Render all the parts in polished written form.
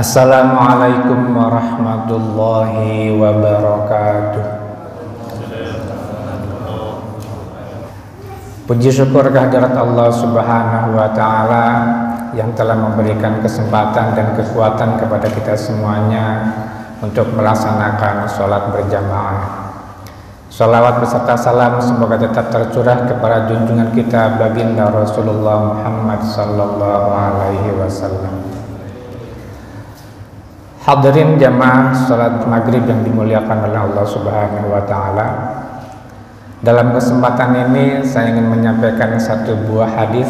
Assalamualaikum warahmatullahi wabarakatuh. Puji syukur kehadirat Allah Subhanahu wa Ta'ala yang telah memberikan kesempatan dan kekuatan kepada kita semuanya untuk melaksanakan sholat berjamaah. Sholawat beserta salam semoga tetap tercurah kepada junjungan kita baginda Rasulullah Muhammad sallallahu alaihi wasallam. Hadirin jamaah sholat maghrib yang dimuliakan oleh Allah Subhanahu wa Ta'ala. Dalam kesempatan ini saya ingin menyampaikan satu buah hadis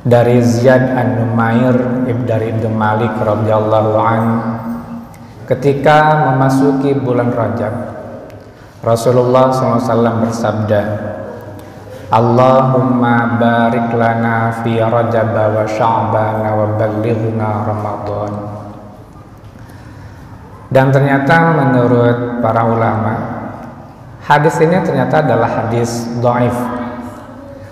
dari Ziyad an-Numair dari Ibnu Malik radhiyallahu an. Ketika memasuki bulan Rajab, Rasulullah SAW bersabda, Allahumma barik lana fi Rajab wa Sya'ban wa ballighna Ramadan. Dan ternyata menurut para ulama, hadis ini ternyata adalah hadis dhaif.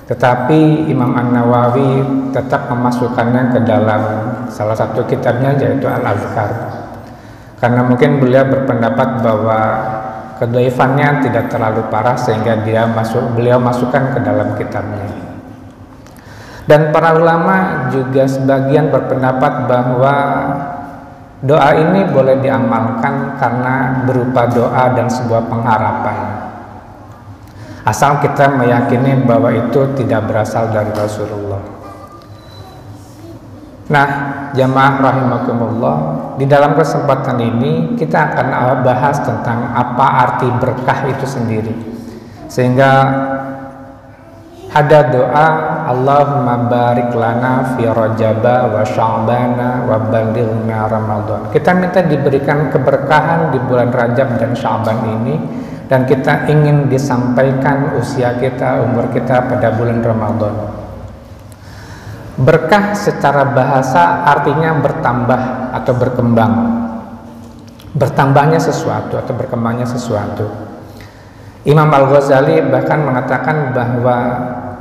Tetapi Imam An-Nawawi tetap memasukkannya ke dalam salah satu kitabnya, yaitu Al-Azkar. Karena mungkin beliau berpendapat bahwa kedhaifannya tidak terlalu parah sehingga beliau masukkan ke dalam kitabnya. Dan para ulama juga sebagian berpendapat bahwa doa ini boleh diamalkan karena berupa doa dan sebuah pengharapan, asal kita meyakini bahwa itu tidak berasal dari Rasulullah. Nah, jamaah rahimakumullah, di dalam kesempatan ini kita akan bahas tentang apa arti berkah itu sendiri. Sehingga ada doa Allahumma barik lana fi Rajaba wa Sya'bana wa ballighna Ramadan. Kita minta diberikan keberkahan di bulan Rajab dan Sya'ban ini, dan kita ingin disampaikan usia kita, umur kita pada bulan Ramadan. Berkah secara bahasa artinya bertambah atau berkembang, bertambahnya sesuatu atau berkembangnya sesuatu. Imam Al-Ghazali bahkan mengatakan bahwa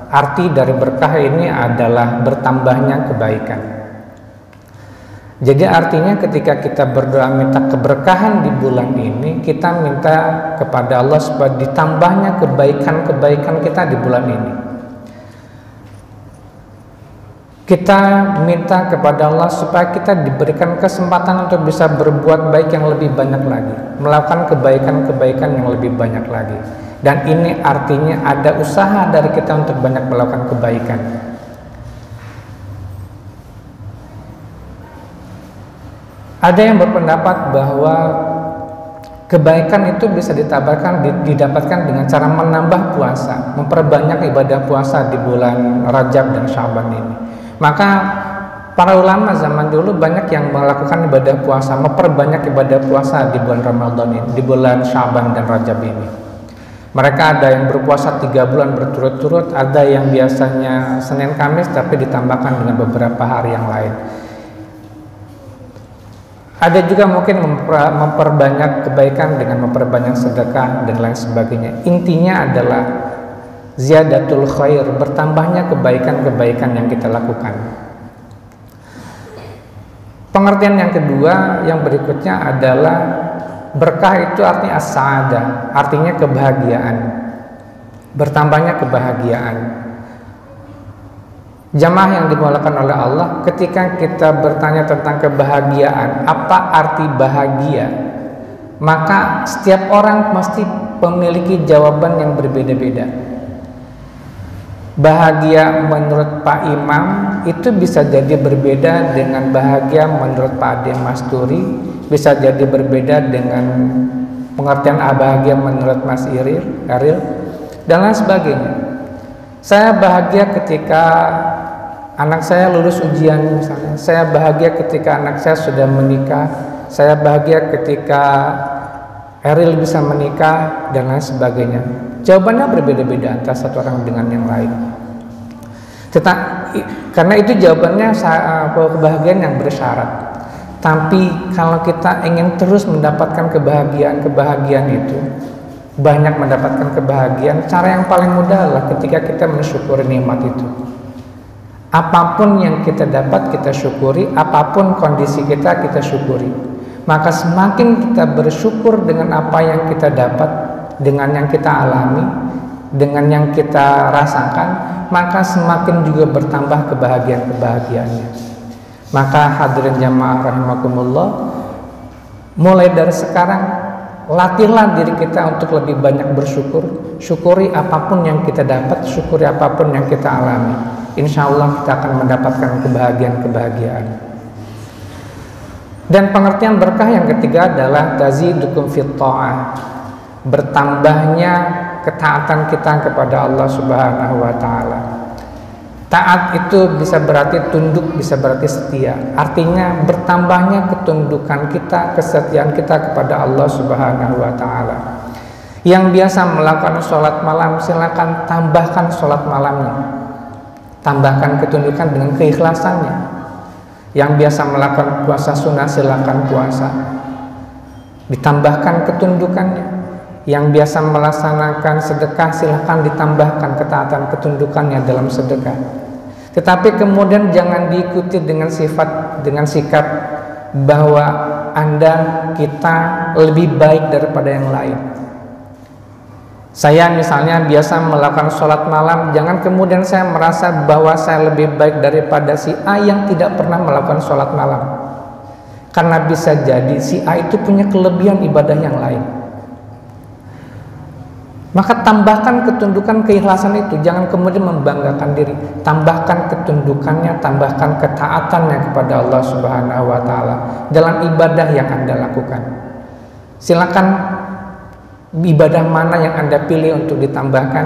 arti dari berkah ini adalah bertambahnya kebaikan. Jadi artinya ketika kita berdoa minta keberkahan di bulan ini, kita minta kepada Allah supaya ditambahnya kebaikan-kebaikan kita di bulan ini. Kita minta kepada Allah supaya kita diberikan kesempatan untuk bisa berbuat baik yang lebih banyak lagi, melakukan kebaikan-kebaikan yang lebih banyak lagi. Dan ini artinya ada usaha dari kita untuk banyak melakukan kebaikan. Ada yang berpendapat bahwa kebaikan itu bisa didapatkan dengan cara menambah puasa, memperbanyak ibadah puasa di bulan Rajab dan Sya'ban ini. Maka para ulama zaman dulu banyak yang melakukan ibadah puasa, memperbanyak ibadah puasa di bulan Ramadan ini, di bulan Sya'ban dan Rajab ini. Mereka ada yang berpuasa 3 bulan berturut-turut, ada yang biasanya Senin Kamis tapi ditambahkan dengan beberapa hari yang lain. Ada juga mungkin memperbanyak kebaikan dengan memperbanyak sedekah dan lain sebagainya. Intinya adalah ziyadatul khair, bertambahnya kebaikan-kebaikan yang kita lakukan. Pengertian yang kedua, yang berikutnya adalah berkah itu artinya as-sa'adah, artinya kebahagiaan, bertambahnya kebahagiaan. Jamaah yang dimuliakan oleh Allah, ketika kita bertanya tentang kebahagiaan, apa arti bahagia, maka setiap orang mesti memiliki jawaban yang berbeda-beda. Bahagia menurut Pak Imam itu bisa jadi berbeda dengan bahagia menurut Pak Ade Masturi, bisa jadi berbeda dengan pengertian bahagia menurut Mas Eril, dan lain sebagainya. Saya bahagia ketika anak saya lulus ujian misalnya, saya bahagia ketika anak saya sudah menikah, saya bahagia ketika Eril bisa menikah, dan lain sebagainya. Jawabannya berbeda-beda antara satu orang dengan yang lain. Karena itu jawabannya kebahagiaan yang bersyarat. Tapi kalau kita ingin terus mendapatkan kebahagiaan itu, banyak mendapatkan kebahagiaan, cara yang paling mudah adalah ketika kita mensyukuri nikmat itu. Apapun yang kita dapat kita syukuri, apapun kondisi kita kita syukuri. Maka semakin kita bersyukur dengan apa yang kita dapat, dengan yang kita alami, dengan yang kita rasakan, maka semakin juga bertambah kebahagiaannya. Maka hadirin jamaah rahimakumullah, mulai dari sekarang latihlah diri kita untuk lebih banyak bersyukur. Syukuri apapun yang kita dapat, syukuri apapun yang kita alami. Insya Allah kita akan mendapatkan kebahagiaan. Dan pengertian berkah yang ketiga adalah tazidukum fit ta'ah, bertambahnya ketaatan kita kepada Allah Subhanahu wa taala. Taat itu bisa berarti tunduk, bisa berarti setia. Artinya bertambahnya ketundukan kita, kesetiaan kita kepada Allah Subhanahu wa taala. Yang biasa melakukan sholat malam, silakan tambahkan sholat malamnya. Tambahkan ketundukan dengan keikhlasannya. Yang biasa melakukan puasa sunnah, silakan puasa. Ditambahkan ketundukannya. Yang biasa melaksanakan sedekah, silakan ditambahkan ketaatan ketundukannya dalam sedekah. Tetapi kemudian jangan diikuti dengan sikap bahwa Anda, kita lebih baik daripada yang lain. Saya misalnya biasa melakukan sholat malam, jangan kemudian saya merasa bahwa saya lebih baik daripada si A yang tidak pernah melakukan sholat malam. Karena bisa jadi si A itu punya kelebihan ibadah yang lain. Maka tambahkan ketundukan keikhlasan itu, jangan kemudian membanggakan diri. Tambahkan ketundukannya, tambahkan ketaatannya kepada Allah Subhanahu wa taala dalam ibadah yang Anda lakukan. Silakan ibadah mana yang Anda pilih untuk ditambahkan,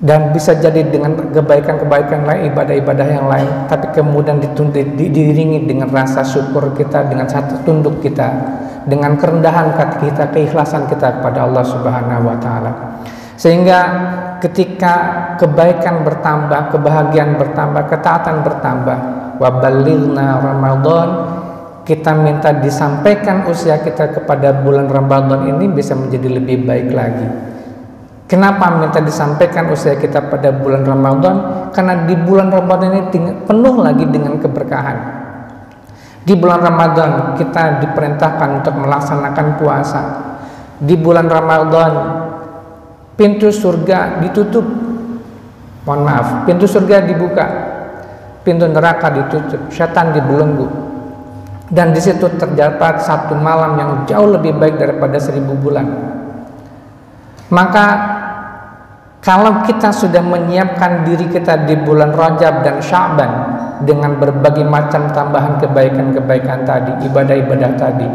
dan bisa jadi dengan kebaikan-kebaikan lain, ibadah-ibadah yang lain, tapi kemudian diiringi dengan rasa syukur kita, dengan satu tunduk kita, dengan kerendahan kita, keikhlasan kita kepada Allah Subhanahu wa taala. Sehingga ketika kebaikan bertambah, kebahagiaan bertambah, ketaatan bertambah, wa balighna Ramadan, kita minta disampaikan usia kita kepada bulan Ramadan ini bisa menjadi lebih baik lagi. Kenapa minta disampaikan usia kita pada bulan Ramadan? Karena di bulan Ramadan ini penuh lagi dengan keberkahan. Di bulan Ramadan kita diperintahkan untuk melaksanakan puasa. Di bulan Ramadan pintu surga ditutup. Mohon maaf, pintu surga dibuka, pintu neraka ditutup, syaitan dibelenggu. Dan di situ terdapat satu malam yang jauh lebih baik daripada 1000 bulan. Maka kalau kita sudah menyiapkan diri kita di bulan Rajab dan Sya'ban dengan berbagai macam tambahan kebaikan-kebaikan tadi, ibadah-ibadah tadi,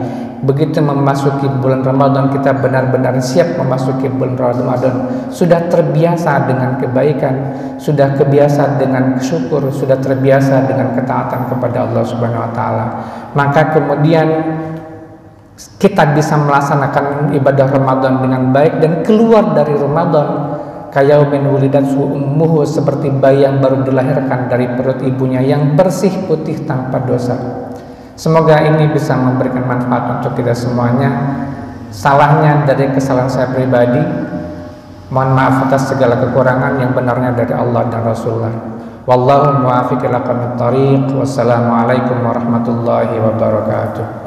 begitu memasuki bulan Ramadan kita benar-benar siap memasuki bulan Ramadan, sudah terbiasa dengan kebaikan, sudah terbiasa dengan syukur, sudah terbiasa dengan ketaatan kepada Allah Subhanahu wa taala. Maka kemudian kita bisa melaksanakan ibadah Ramadan dengan baik dan keluar dari Ramadan kayaumin wulidat ummuhu, seperti bayi yang baru dilahirkan dari perut ibunya yang bersih putih tanpa dosa. Semoga ini bisa memberikan manfaat untuk kita semuanya. Salahnya dari kesalahan saya pribadi, mohon maaf atas segala kekurangan, yang benarnya dari Allah dan Rasulullah. Wallahu muwaffiq ila aqwamit thoriq. Wassalamualaikum warahmatullahi wabarakatuh.